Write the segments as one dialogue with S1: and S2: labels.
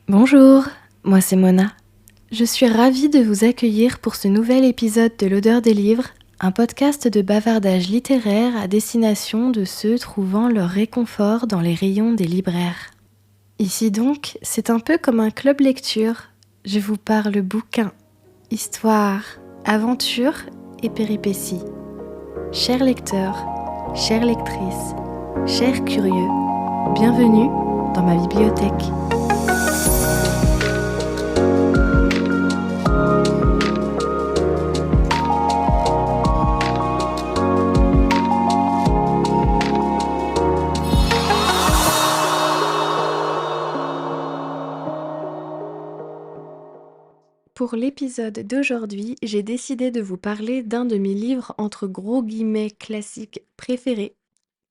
S1: Bonjour, moi c'est Mona. Je suis ravie de vous accueillir pour ce nouvel épisode de l'Odeur des livres, un podcast de bavardage littéraire à destination de ceux trouvant leur réconfort dans les rayons des libraires. Ici donc, c'est un peu comme un club lecture. Je vous parle bouquins, histoires, aventures et péripéties. Chers lecteurs, chères lectrices, chers curieux, bienvenue dans ma bibliothèque. Pour l'épisode d'aujourd'hui, j'ai décidé de vous parler d'un de mes livres entre gros guillemets classiques préférés.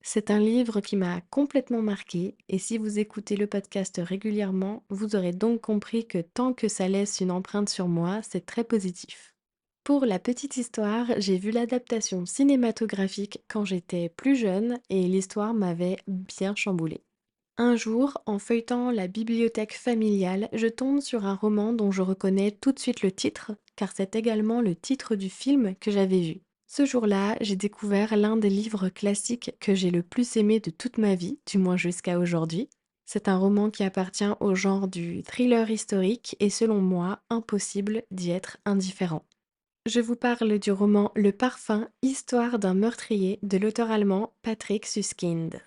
S1: C'est un livre qui m'a complètement marqué et si vous écoutez le podcast régulièrement, vous aurez donc compris que tant que ça laisse une empreinte sur moi, c'est très positif. Pour la petite histoire, j'ai vu l'adaptation cinématographique quand j'étais plus jeune et l'histoire m'avait bien chamboulée. Un jour, en feuilletant la bibliothèque familiale, je tombe sur un roman dont je reconnais tout de suite le titre, car c'est également le titre du film que j'avais vu. Ce jour-là, j'ai découvert l'un des livres classiques que j'ai le plus aimé de toute ma vie, du moins jusqu'à aujourd'hui. C'est un roman qui appartient au genre du thriller historique et selon moi, impossible d'y être indifférent. Je vous parle du roman Le Parfum, histoire d'un meurtrier de l'auteur allemand Patrick Süskind.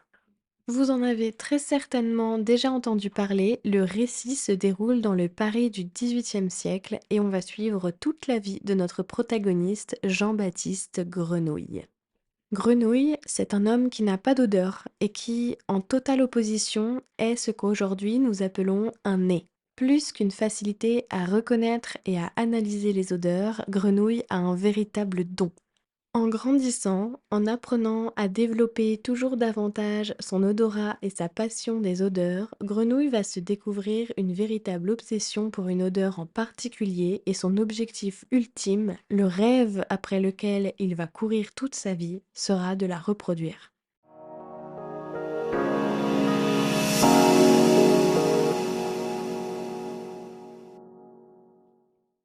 S1: Vous en avez très certainement déjà entendu parler, le récit se déroule dans le Paris du XVIIIe siècle et on va suivre toute la vie de notre protagoniste Jean-Baptiste Grenouille. Grenouille, c'est un homme qui n'a pas d'odeur et qui, en totale opposition, est ce qu'aujourd'hui nous appelons un nez. Plus qu'une facilité à reconnaître et à analyser les odeurs, Grenouille a un véritable don. En grandissant, en apprenant à développer toujours davantage son odorat et sa passion des odeurs, Grenouille va se découvrir une véritable obsession pour une odeur en particulier et son objectif ultime, le rêve après lequel il va courir toute sa vie, sera de la reproduire.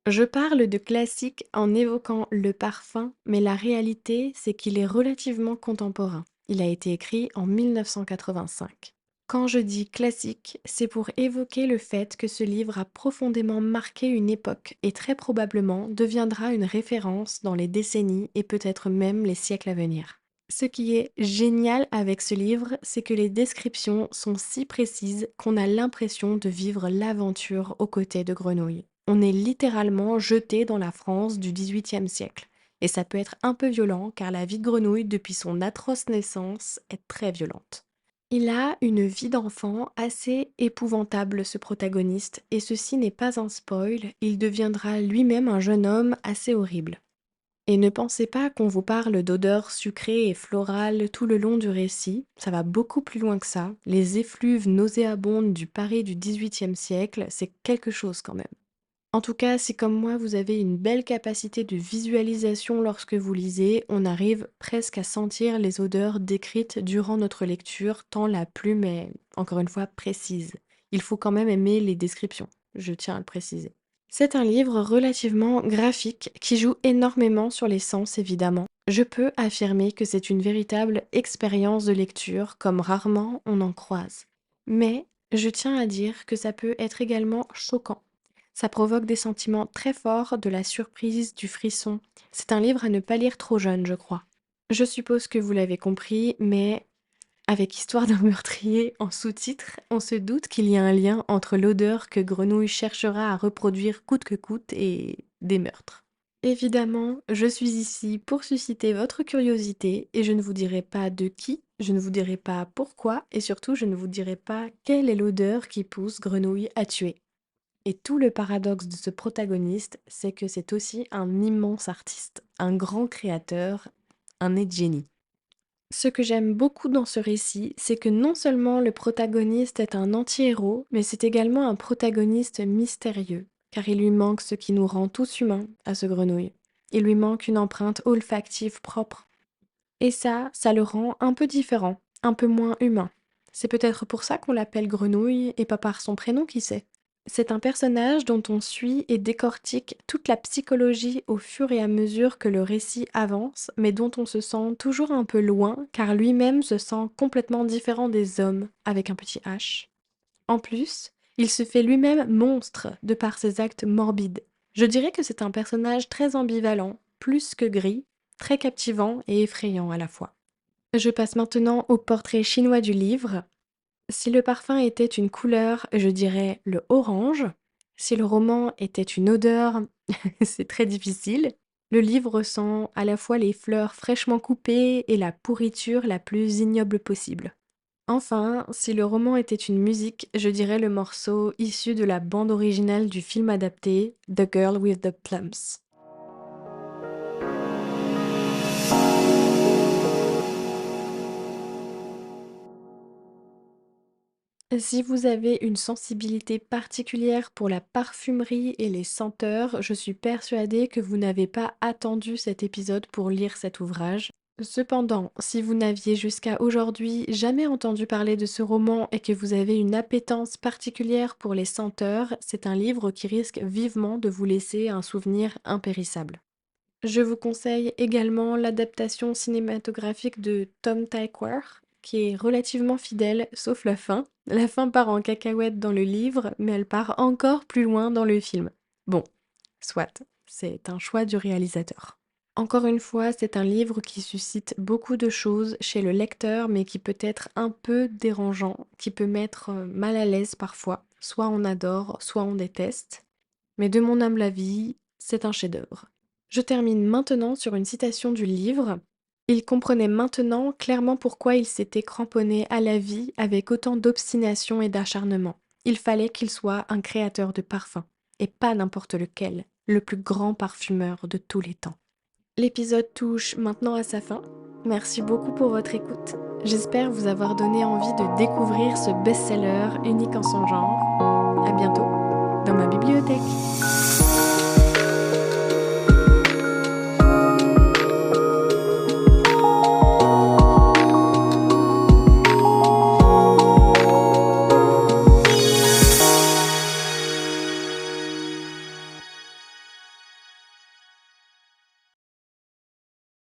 S1: Je parle de classique en évoquant le parfum, mais la réalité, c'est qu'il est relativement contemporain. Il a été écrit en 1985. Quand je dis classique, c'est pour évoquer le fait que ce livre a profondément marqué une époque et très probablement deviendra une référence dans les décennies et peut-être même les siècles à venir. Ce qui est génial avec ce livre, c'est que les descriptions sont si précises qu'on a l'impression de vivre l'aventure aux côtés de Grenouille. On est littéralement jeté dans la France du XVIIIe siècle. Et ça peut être un peu violent car la vie de Grenouille depuis son atroce naissance est très violente. Il a une vie d'enfant assez épouvantable, ce protagoniste, et ceci n'est pas un spoil, il deviendra lui-même un jeune homme assez horrible. Et ne pensez pas qu'on vous parle d'odeurs sucrées et florales tout le long du récit, ça va beaucoup plus loin que ça. Les effluves nauséabondes du Paris du XVIIIe siècle, c'est quelque chose quand même. En tout cas, si comme moi vous avez une belle capacité de visualisation lorsque vous lisez, on arrive presque à sentir les odeurs décrites durant notre lecture, tant la plume est, encore une fois, précise. Il faut quand même aimer les descriptions, je tiens à le préciser. C'est un livre relativement graphique qui joue énormément sur les sens évidemment. Je peux affirmer que c'est une véritable expérience de lecture comme rarement on en croise. Mais je tiens à dire que ça peut être également choquant. Ça provoque des sentiments très forts, de la surprise, du frisson. C'est un livre à ne pas lire trop jeune, je crois. Je suppose que vous l'avez compris, mais avec Histoire d'un meurtrier en sous-titre, on se doute qu'il y a un lien entre l'odeur que Grenouille cherchera à reproduire coûte que coûte et des meurtres. Évidemment, je suis ici pour susciter votre curiosité et je ne vous dirai pas de qui, je ne vous dirai pas pourquoi et surtout je ne vous dirai pas quelle est l'odeur qui pousse Grenouille à tuer. Et tout le paradoxe de ce protagoniste, c'est que c'est aussi un immense artiste, un grand créateur, un nez de génie. Ce que j'aime beaucoup dans ce récit, c'est que non seulement le protagoniste est un anti-héros, mais c'est également un protagoniste mystérieux, car il lui manque ce qui nous rend tous humains à ce grenouille. Il lui manque une empreinte olfactive propre. Et ça le rend un peu différent, un peu moins humain. C'est peut-être pour ça qu'on l'appelle grenouille et pas par son prénom, qui sait. C'est un personnage dont on suit et décortique toute la psychologie au fur et à mesure que le récit avance, mais dont on se sent toujours un peu loin, car lui-même se sent complètement différent des hommes, avec un petit H. En plus, il se fait lui-même monstre de par ses actes morbides. Je dirais que c'est un personnage très ambivalent, plus que gris, très captivant et effrayant à la fois. Je passe maintenant au portrait chinois du livre. Si le parfum était une couleur, je dirais le orange. Si le roman était une odeur, c'est très difficile. Le livre sent à la fois les fleurs fraîchement coupées et la pourriture la plus ignoble possible. Enfin, si le roman était une musique, je dirais le morceau issu de la bande originale du film adapté The Girl with the Plums. Si vous avez une sensibilité particulière pour la parfumerie et les senteurs, je suis persuadée que vous n'avez pas attendu cet épisode pour lire cet ouvrage. Cependant, si vous n'aviez jusqu'à aujourd'hui jamais entendu parler de ce roman et que vous avez une appétence particulière pour les senteurs, c'est un livre qui risque vivement de vous laisser un souvenir impérissable. Je vous conseille également l'adaptation cinématographique de Tom Tykwer, qui est relativement fidèle, sauf la fin. La fin part en cacahuète dans le livre, mais elle part encore plus loin dans le film. Bon, soit, c'est un choix du réalisateur. Encore une fois, c'est un livre qui suscite beaucoup de choses chez le lecteur, mais qui peut être un peu dérangeant, qui peut mettre mal à l'aise parfois. Soit on adore, soit on déteste. Mais de mon humble avis, c'est un chef-d'œuvre. Je termine maintenant sur une citation du livre. Il comprenait maintenant clairement pourquoi il s'était cramponné à la vie avec autant d'obstination et d'acharnement. Il fallait qu'il soit un créateur de parfums, et pas n'importe lequel, le plus grand parfumeur de tous les temps. L'épisode touche maintenant à sa fin. Merci beaucoup pour votre écoute. J'espère vous avoir donné envie de découvrir ce best-seller unique en son genre. À bientôt dans ma bibliothèque.